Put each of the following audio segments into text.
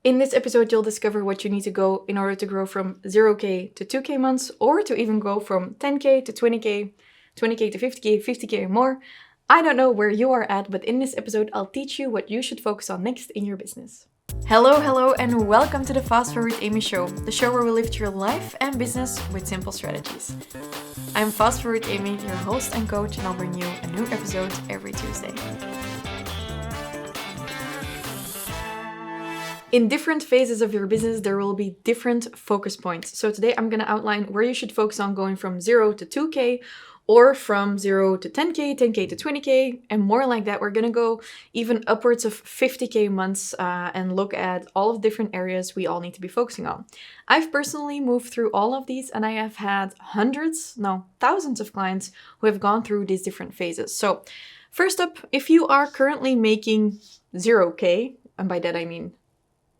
In this episode, you'll discover what you need to go in order to grow from 0K to 2K months, or to even go from 10K to 20K, 20K to 50K, 50K or more. I don't know where you are at, but in this episode, I'll teach you what you should focus on next in your business. Hello, and welcome to the FastForwardAmy show, the show where we lift your life and business with simple strategies. I'm FastForwardAmy, your host and coach, and I'll bring you a new episode every Tuesday. In different phases of your business, there will be different focus points. So today I'm going to outline where you should focus on going from 0 to 2K, or from 0 to 10K, 10K to 20K, and more like that. We're going to go even upwards of 50K months and look at all of the different areas we all need to be focusing on. I've personally moved through all of these, and I have had thousands of clients who have gone through these different phases. So first up, if you are currently making 0K, and by that I mean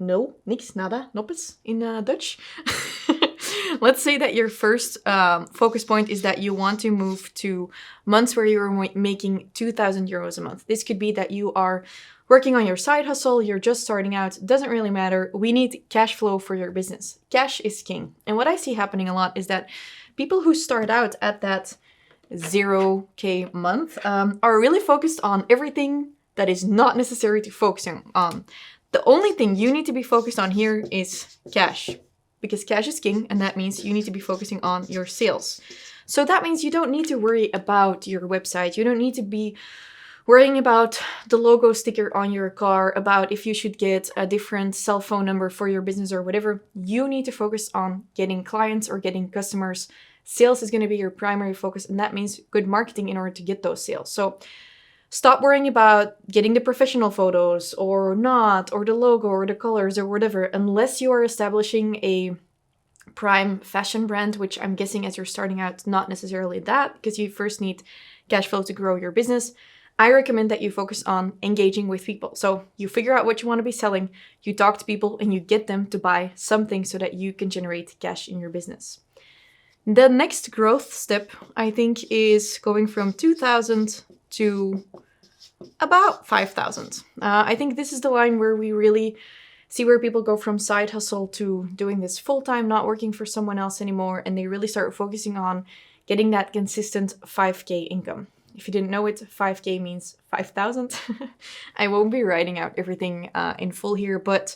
nul, niks, nada, noppes in Dutch. Let's say that your first focus point is that you want to move to months where you're making 2,000 euros a month. This could be that you are working on your side hustle, you're just starting out, doesn't really matter. We need cash flow for your business. Cash is king. And what I see happening a lot is that people who start out at that 0K month are really focused on everything that is not necessary to focus on. The only thing you need to be focused on here is cash, because cash is king, and that means you need to be focusing on your sales. So that means you don't need to worry about your website. You don't need to be worrying about the logo sticker on your car, about if you should get a different cell phone number for your business or whatever. You need to focus on getting clients or getting customers. Sales is going to be your primary focus, and that means good marketing in order to get those sales. So stop worrying about getting the professional photos or not, or the logo or the colors or whatever, unless you are establishing a prime fashion brand, which I'm guessing as you're starting out, not necessarily that, because you first need cash flow to grow your business. I recommend that you focus on engaging with people. So you figure out what you want to be selling, you talk to people, and you get them to buy something so that you can generate cash in your business. The next growth step, I think, is going from 2,000 to about 5,000. I think this is the line where we really see where people go from side hustle to doing this full-time, not working for someone else anymore, and they really start focusing on getting that consistent 5K income. If you didn't know it, 5K means 5,000. I won't be writing out everything in full here, but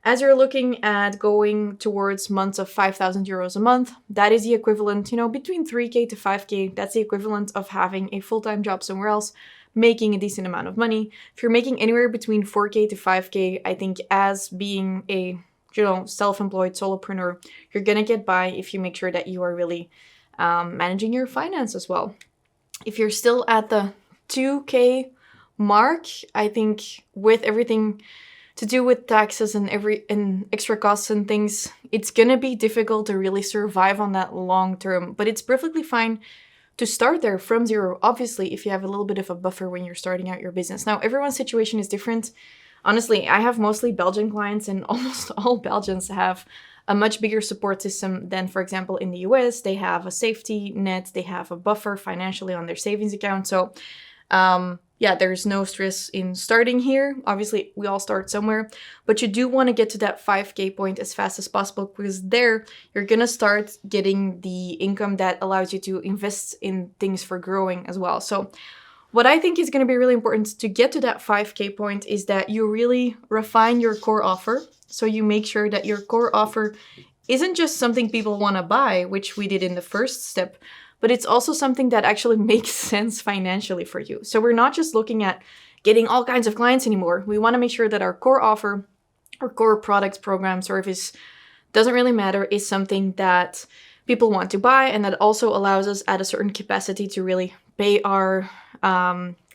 as you're looking at going towards months of 5,000 euros a month, that is the equivalent, between 3K to 5K, that's the equivalent of having a full-time job somewhere else, making a decent amount of money. If you're making anywhere between 4K to 5K, I think as being a, self-employed solopreneur, you're gonna get by if you make sure that you are really managing your finance as well. If you're still at the 2K mark, I think with everything to do with taxes and extra costs and things, it's gonna be difficult to really survive on that long term, but it's perfectly fine to start there from zero, obviously, if you have a little bit of a buffer when you're starting out your business. Now, everyone's situation is different. Honestly, I have mostly Belgian clients, and almost all Belgians have a much bigger support system than, for example, in the US. They have a safety net, they have a buffer financially on their savings account. So, there's no stress in starting here. Obviously, we all start somewhere, but you do want to get to that 5K point as fast as possible, because there you're going to start getting the income that allows you to invest in things for growing as well. So what I think is going to be really important to get to that 5K point is that you really refine your core offer. So you make sure that your core offer isn't just something people want to buy, which we did in the first step, but it's also something that actually makes sense financially for you. So we're not just looking at getting all kinds of clients anymore. We want to make sure that our core offer, our core product, program, service, doesn't really matter, is something that people want to buy, and that also allows us at a certain capacity to really pay our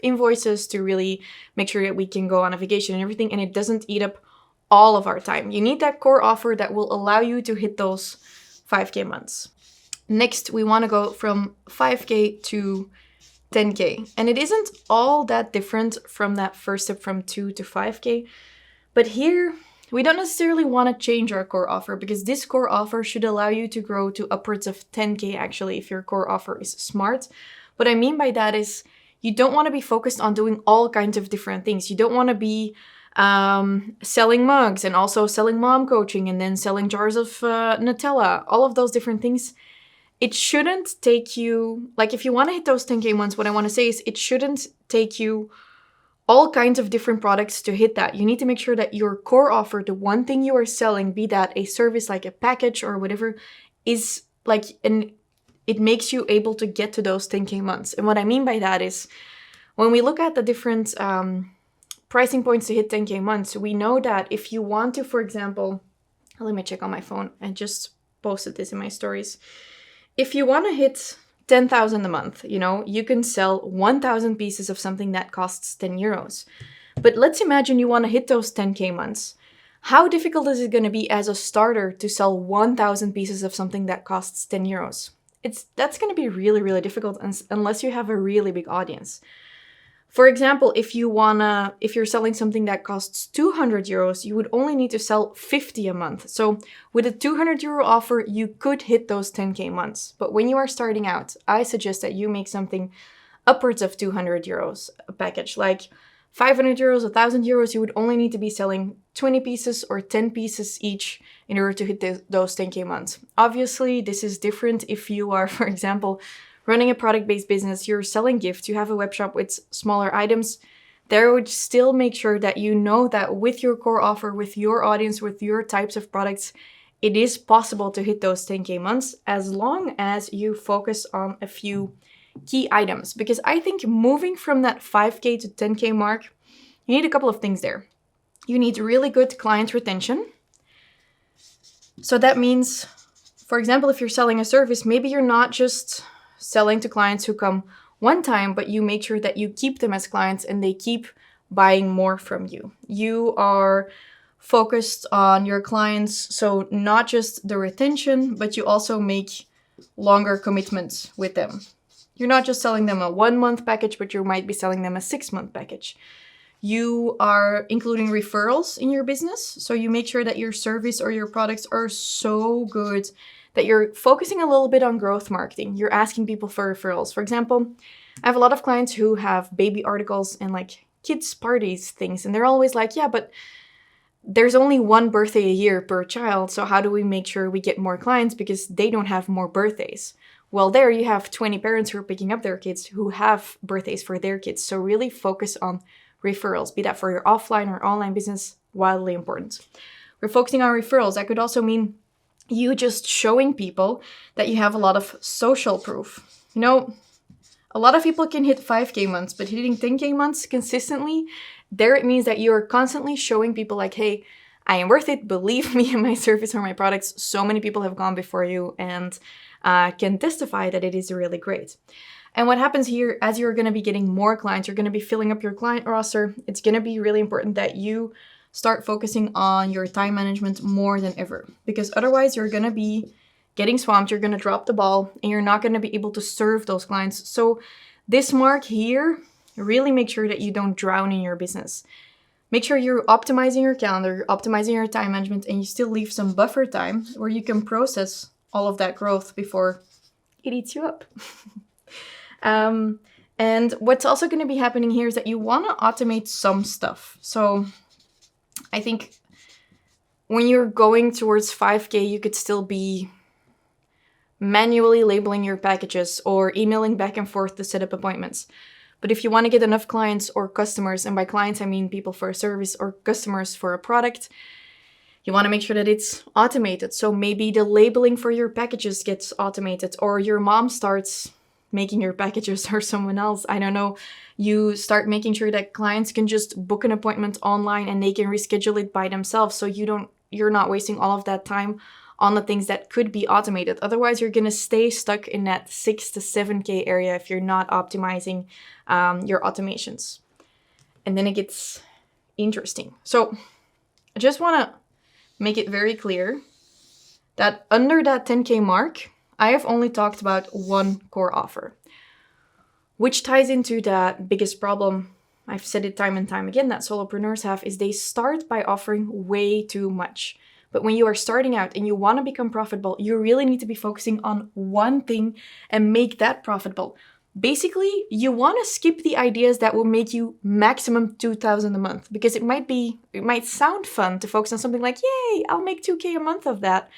invoices, to really make sure that we can go on a vacation and everything, and it doesn't eat up all of our time. You need that core offer that will allow you to hit those 5K months. Next, we want to go from 5K to 10K. And it isn't all that different from that first step from 2 to 5K. But here, we don't necessarily want to change our core offer, because this core offer should allow you to grow to upwards of 10K actually, if your core offer is smart. What I mean by that is you don't want to be focused on doing all kinds of different things. You don't want to be selling mugs and also selling mom coaching and then selling jars of Nutella, all of those different things. It shouldn't take you, like if you want to hit those 10K months, what I want to say is it shouldn't take you all kinds of different products to hit that. You need to make sure that your core offer, the one thing you are selling, be that a service like a package or whatever, is like it makes you able to get to those 10K months. And what I mean by that is when we look at the different pricing points to hit 10K months, we know that if you want to, for example, let me check on my phone. I just posted this in my stories. If you want to hit 10,000 a month, you can sell 1,000 pieces of something that costs 10 euros. But let's imagine you want to hit those 10K months. How difficult is it going to be as a starter to sell 1,000 pieces of something that costs 10 euros? That's going to be really, really difficult unless you have a really big audience. For example, if you're selling something that costs 200 euros, you would only need to sell 50 a month. So with a 200 euro offer, you could hit those 10K months. But when you are starting out, I suggest that you make something upwards of 200 euros a package. Like 500 euros, 1,000 euros, you would only need to be selling 20 pieces or 10 pieces each in order to hit those 10K months. Obviously, this is different if you are, for example, running a product-based business, you're selling gifts, you have a web shop with smaller items. There would still make sure that you know that with your core offer, with your audience, with your types of products, it is possible to hit those 10K months as long as you focus on a few key items. Because I think moving from that 5K to 10K mark, you need a couple of things there. You need really good client retention. So that means, for example, if you're selling a service, maybe you're not just selling to clients who come one time, but you make sure that you keep them as clients and they keep buying more from you. You are focused on your clients, so not just the retention, but you also make longer commitments with them. You're not just selling them a 1-month package, but you might be selling them a 6-month package. You are including referrals in your business, so you make sure that your service or your products are so good that you're focusing a little bit on growth marketing. You're asking people for referrals. For example, I have a lot of clients who have baby articles and like kids' parties things, and they're always like, yeah, but there's only one birthday a year per child, so how do we make sure we get more clients because they don't have more birthdays? Well, there you have 20 parents who are picking up their kids who have birthdays for their kids. So really focus on referrals, be that for your offline or online business, wildly important. We're focusing on referrals. That could also mean you just showing people that you have a lot of social proof. A lot of people can hit 5K months, but hitting 10K months consistently, there it means that you're constantly showing people like, hey, I am worth it. Believe me in my service or my products. So many people have gone before you and can testify that it is really great. And what happens here, as you're going to be getting more clients, you're going to be filling up your client roster. It's going to be really important that you start focusing on your time management more than ever, because otherwise you're going to be getting swamped, you're going to drop the ball, and you're not going to be able to serve those clients. So this mark here, really make sure that you don't drown in your business. Make sure you're optimizing your calendar, you're optimizing your time management, and you still leave some buffer time where you can process all of that growth before it eats you up. And what's also going to be happening here is that you want to automate some stuff. So I think when you're going towards 5K, you could still be manually labeling your packages or emailing back and forth to set up appointments. But if you want to get enough clients or customers, and by clients I mean people for a service or customers for a product, you want to make sure that it's automated. So maybe the labeling for your packages gets automated, or your mom starts making your packages, or someone else, I don't know. You start making sure that clients can just book an appointment online and they can reschedule it by themselves, so you're not wasting all of that time on the things that could be automated. Otherwise, you're going to stay stuck in that 6 to 7K area if you're not optimizing your automations. And then it gets interesting. So I just want to make it very clear that under that 10K mark, I have only talked about one core offer, which ties into that biggest problem, I've said it time and time again, that solopreneurs have, is they start by offering way too much. But when you are starting out and you want to become profitable, you really need to be focusing on one thing and make that profitable. Basically, you want to skip the ideas that will make you maximum 2,000 a month, because it might sound fun to focus on something like, yay, I'll make 2K a month of that.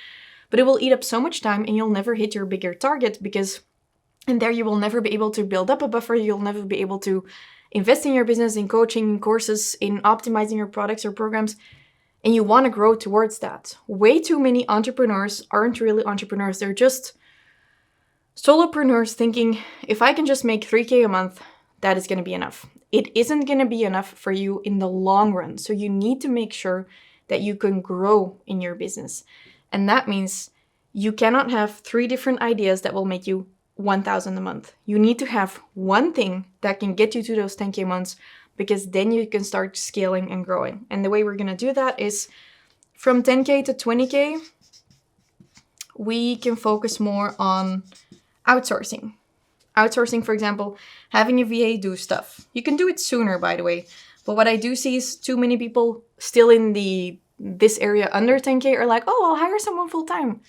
But it will eat up so much time and you'll never hit your bigger target, because in there you will never be able to build up a buffer. You'll never be able to invest in your business, in coaching, in courses, in optimizing your products or programs. And you want to grow towards that. Way too many entrepreneurs aren't really entrepreneurs. They're just solopreneurs thinking, if I can just make 3K a month, that is going to be enough. It isn't going to be enough for you in the long run. So you need to make sure that you can grow in your business. And that means you cannot have 3 different ideas that will make you 1,000 a month. You need to have one thing that can get you to those 10K months, because then you can start scaling and growing. And the way we're going to do that is from 10K to 20K, we can focus more on outsourcing. Outsourcing, for example, having a VA do stuff. You can do it sooner, by the way. But what I do see is too many people still in this area under 10K are like, oh, I'll hire someone full time.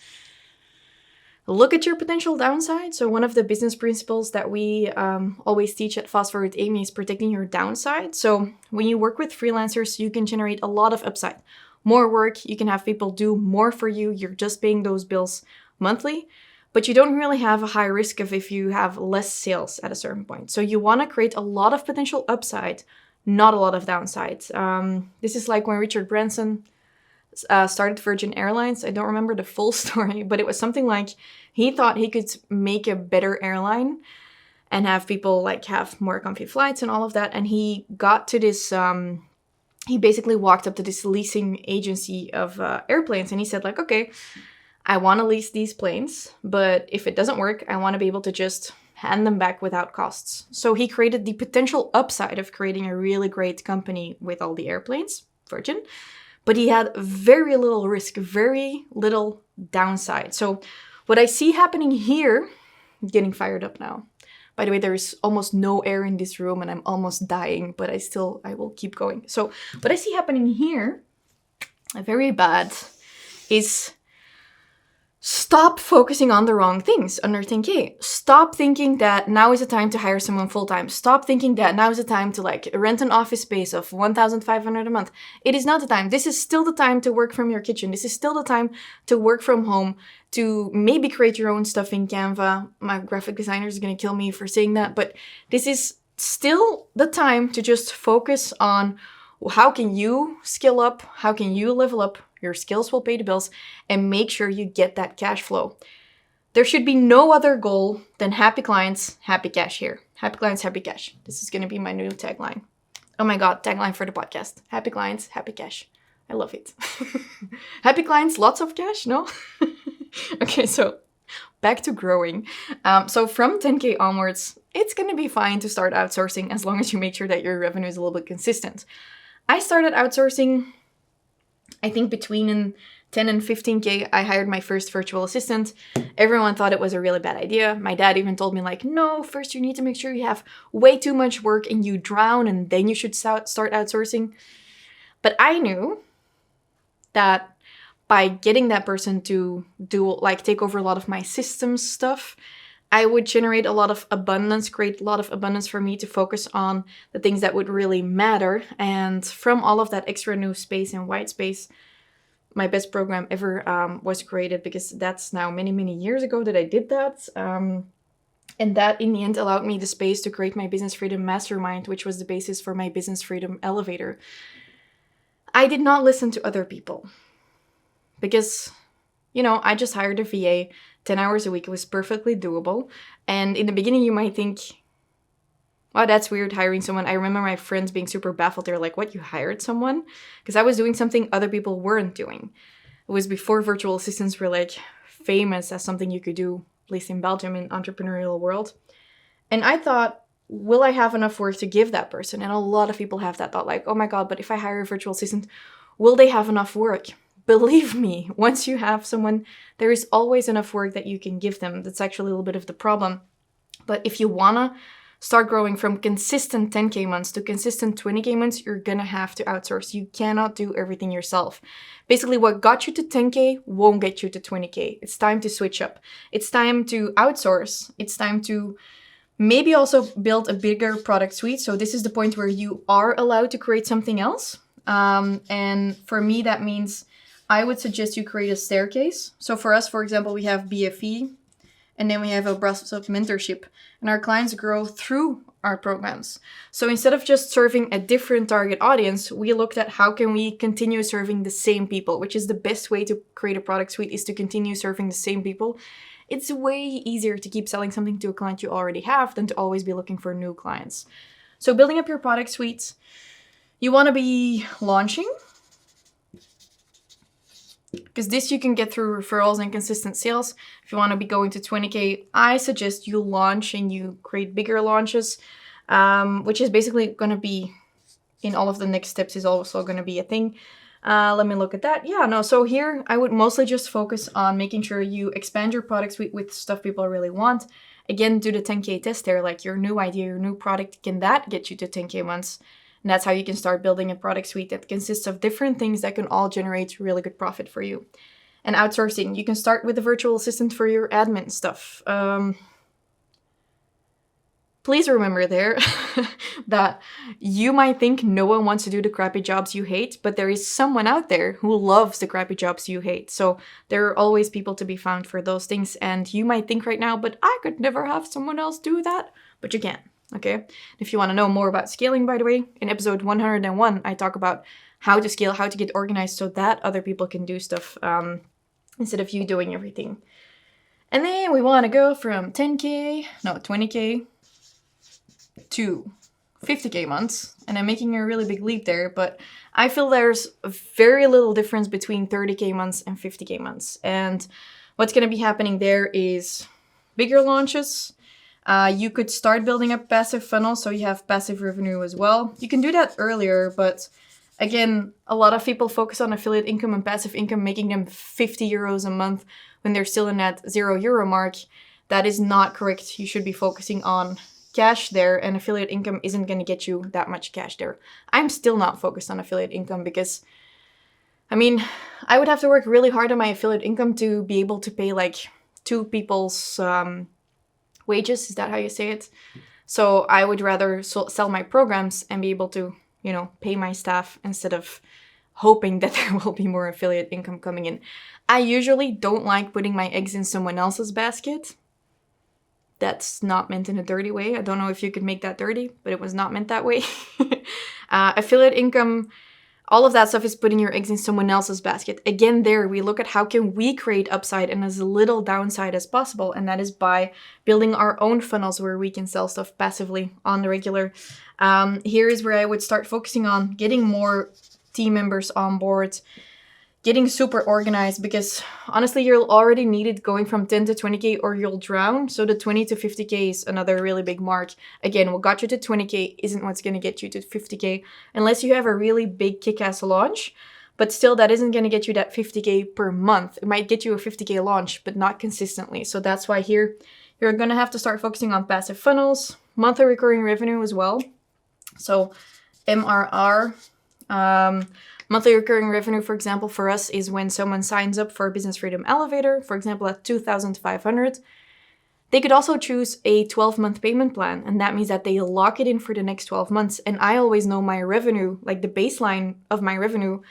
Look at your potential downside. So one of the business principles that we always teach at FastForwardAmy is protecting your downside. So when you work with freelancers, you can generate a lot of upside. More work, you can have people do more for you. You're just paying those bills monthly, but you don't really have a high risk of if you have less sales at a certain point. So you want to create a lot of potential upside, not a lot of downside. This is like when Richard Branson started Virgin Airlines. I don't remember the full story, but it was something like he thought he could make a better airline and have people like have more comfy flights and all of that. And he got to this, he basically walked up to this leasing agency of airplanes and he said like, okay, I want to lease these planes, but if it doesn't work, I want to be able to just hand them back without costs. So he created the potential upside of creating a really great company with all the airplanes, Virgin. But he had very little risk, very little downside. So what I see happening here, I'm getting fired up now. By the way, there is almost no air in this room and I'm almost dying, but I will keep going. So what I see happening here, very bad, is stop focusing on the wrong things under 10K. Stop thinking that now is the time to hire someone full-time. Stop thinking that now is the time to like rent an office space of 1,500 a month. It is not the time. This is still the time to work from your kitchen. This is still the time to work from home, to maybe create your own stuff in Canva. My graphic designer is going to kill me for saying that, but this is still the time to just focus on how can you skill up? How can you level up? Your skills will pay the bills, and make sure you get that cash flow. There should be no other goal than happy clients, happy cash here. Happy clients, happy cash. This is going to be my new tagline. Oh my God, tagline for the podcast. Happy clients, happy cash. I love it. Happy clients, lots of cash, no? Okay, so back to growing. So from 10K onwards, it's going to be fine to start outsourcing as long as you make sure that your revenue is a little bit consistent. I started outsourcing, I think between 10 and 15K, I hired my first virtual assistant. Everyone thought it was a really bad idea. My dad even told me like, no, first you need to make sure you have way too much work and you drown and then you should start outsourcing. But I knew that by getting that person to take over a lot of my systems stuff, I would generate a lot of abundance, create a lot of abundance for me to focus on the things that would really matter. And from all of that extra new space and white space, my best program ever was created, because that's now many, many years ago that I did that. And that in the end allowed me the space to create my Business Freedom Mastermind, which was the basis for my Business Freedom Elevator. I did not listen to other people because, I just hired a VA. 10 hours a week. It was perfectly doable. And in the beginning, you might think, wow, that's weird hiring someone. I remember my friends being super baffled. They're like, what, you hired someone? Because I was doing something other people weren't doing. It was before virtual assistants were like famous as something you could do, at least in Belgium, in entrepreneurial world. And I thought, will I have enough work to give that person? And a lot of people have that thought like, oh my God, but if I hire a virtual assistant, will they have enough work? Believe me, once you have someone, there is always enough work that you can give them. That's actually a little bit of the problem. But if you want to start growing from consistent 10K months to consistent 20K months, you're going to have to outsource. You cannot do everything yourself. Basically, what got you to 10K won't get you to 20K. It's time to switch up. It's time to outsource. It's time to Maybe also build a bigger product suite. So this is the point where you are allowed to create something else. And for me, that means I would suggest you create a staircase. So for us, for example, we have BFE, and then we have a Brussels mentorship, and our clients grow through our programs. So instead of just serving a different target audience, we looked at how can we continue serving the same people, which is the best way to create a product suite, is to continue serving the same people. It's way easier to keep selling something to a client you already have than to always be looking for new clients. So building up your product suites, you want to be launching, because this you can get through referrals and consistent sales. If you want to be going to 20K, I suggest you launch and you create bigger launches, which is basically going to be in all of the next steps, is also going to be a thing. Let me look at that. Yeah, no, so here I would mostly just focus on making sure you expand your product suite with stuff people really want. Again, do the 10K test there, like your new idea, your new product, can that get you to 10K months? And that's how you can start building a product suite that consists of different things that can all generate really good profit for you. And outsourcing, you can start with a virtual assistant for your admin stuff. Please remember there that you might think no one wants to do the crappy jobs you hate, but there is someone out there who loves the crappy jobs you hate. So there are always people to be found for those things. And you might think right now, but I could never have someone else do that. But you can. Okay, if you want to know more about scaling, by the way, in episode 101, I talk about how to scale, how to get organized so that other people can do stuff instead of you doing everything. And then we want to go from 20K to 50K months. And I'm making a really big leap there, but I feel there's very little difference between 30K months and 50K months. And what's going to be happening there is bigger launches. You could start building up passive funnels so you have passive revenue as well. You can do that earlier, but again, a lot of people focus on affiliate income and passive income, making them 50 euros a month when they're still in that €0 mark. That is not correct. You should be focusing on cash there, and affiliate income isn't going to get you that much cash there. I'm still not focused on affiliate income because, I mean, I would have to work really hard on my affiliate income to be able to pay like 2 people's wages, is that how you say it? So I would rather sell my programs and be able to, pay my staff instead of hoping that there will be more affiliate income coming in. I usually don't like putting my eggs in someone else's basket. That's not meant in a dirty way. I don't know if you could make that dirty, but it was not meant that way. Affiliate income, all of that stuff is putting your eggs in someone else's basket. Again, there we look at how can we create upside and as little downside as possible. And that is by building our own funnels where we can sell stuff passively on the regular. Here is where I would start focusing on getting more team members on board, getting super organized, because honestly, you'll already need it going from 10 to 20K or you'll drown. So the 20 to 50K is another really big mark. Again, what got you to 20K isn't what's going to get you to 50K unless you have a really big kick-ass launch. But still, that isn't going to get you that 50K per month. It might get you a 50K launch, but not consistently. So that's why here you're going to have to start focusing on passive funnels, monthly recurring revenue as well. So MRR, monthly recurring revenue, for example, for us is when someone signs up for a Business Freedom Elevator, for example, at 2,500. They could also choose a 12-month payment plan, and that means that they lock it in for the next 12 months. And I always know my revenue, like the baseline of my revenue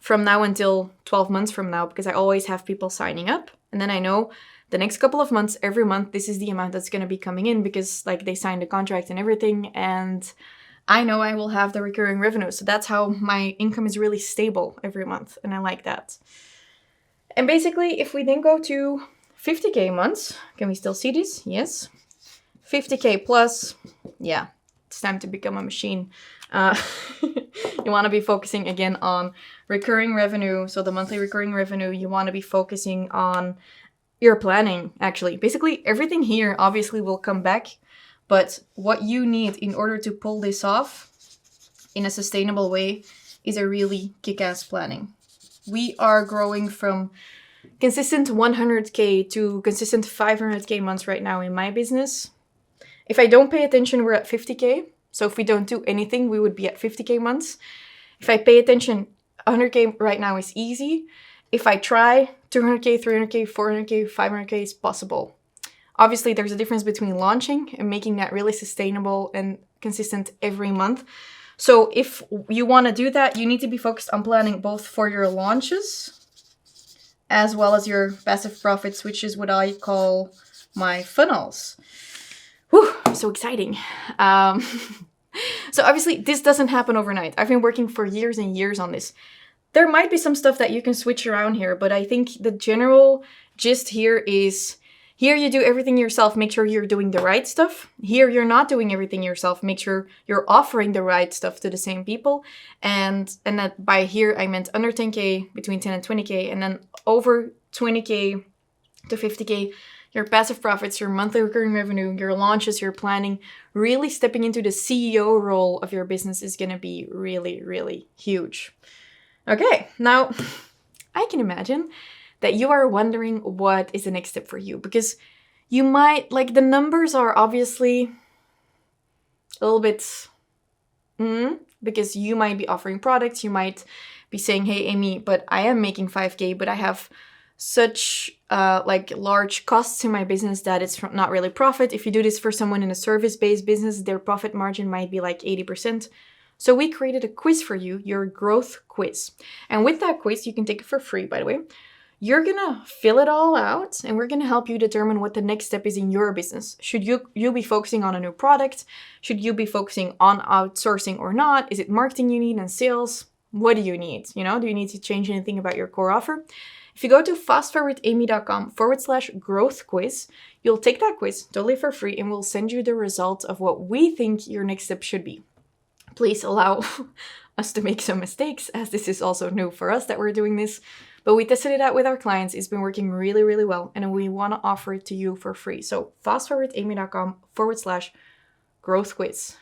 from now until 12 months from now, because I always have people signing up. And then I know the next couple of months, every month, this is the amount that's going to be coming in because like they signed a contract and everything. And I know I will have the recurring revenue. So that's how my income is really stable every month. And I like that. And basically, if we then go to 50K months, can we still see this? Yes. 50K plus, yeah, it's time to become a machine. You want to be focusing again on recurring revenue. So the monthly recurring revenue, you want to be focusing on your planning, actually. Basically, everything here obviously will come back. But what you need in order to pull this off in a sustainable way is a really kick-ass planning. We are growing from consistent 100K to consistent 500K months right now in my business. If I don't pay attention, we're at 50K. So if we don't do anything, we would be at 50K months. If I pay attention, 100K right now is easy. If I try, 200K, 300K, 400K, 500K is possible. Obviously, there's a difference between launching and making that really sustainable and consistent every month. So if you want to do that, you need to be focused on planning both for your launches as well as your passive profits, which is what I call my funnels. Whew, so exciting. So obviously, this doesn't happen overnight. I've been working for years and years on this. There might be some stuff that you can switch around here, but I think the general gist here is, here you do everything yourself, make sure you're doing the right stuff. Here you're not doing everything yourself, make sure you're offering the right stuff to the same people. And that by here I meant under 10K, between 10 and 20K, and then over 20K to 50K, your passive profits, your monthly recurring revenue, your launches, your planning, really stepping into the CEO role of your business is going to be really, really huge. Okay, now I can imagine that you are wondering what is the next step for you, because you might, like, the numbers are obviously a little bit, because you might be offering products, you might be saying, hey, Amy, but I am making 5K, but I have such large costs in my business that it's not really profit. If you do this for someone in a service-based business, their profit margin might be like 80%. So we created a quiz for you, your growth quiz. And with that quiz, you can take it for free, by the way. You're gonna fill it all out, and we're gonna help you determine what the next step is in your business. Should you be focusing on a new product? Should you be focusing on outsourcing or not? Is it marketing you need and sales? What do you need? Do you need to change anything about your core offer? If you go to fastforwardamy.com/growth quiz, you'll take that quiz totally for free, and we'll send you the results of what we think your next step should be. Please allow us to make some mistakes, as this is also new for us that we're doing this. But we tested it out with our clients. It's been working really, really well, and we want to offer it to you for free. So fastforwardamy.com/growth quiz.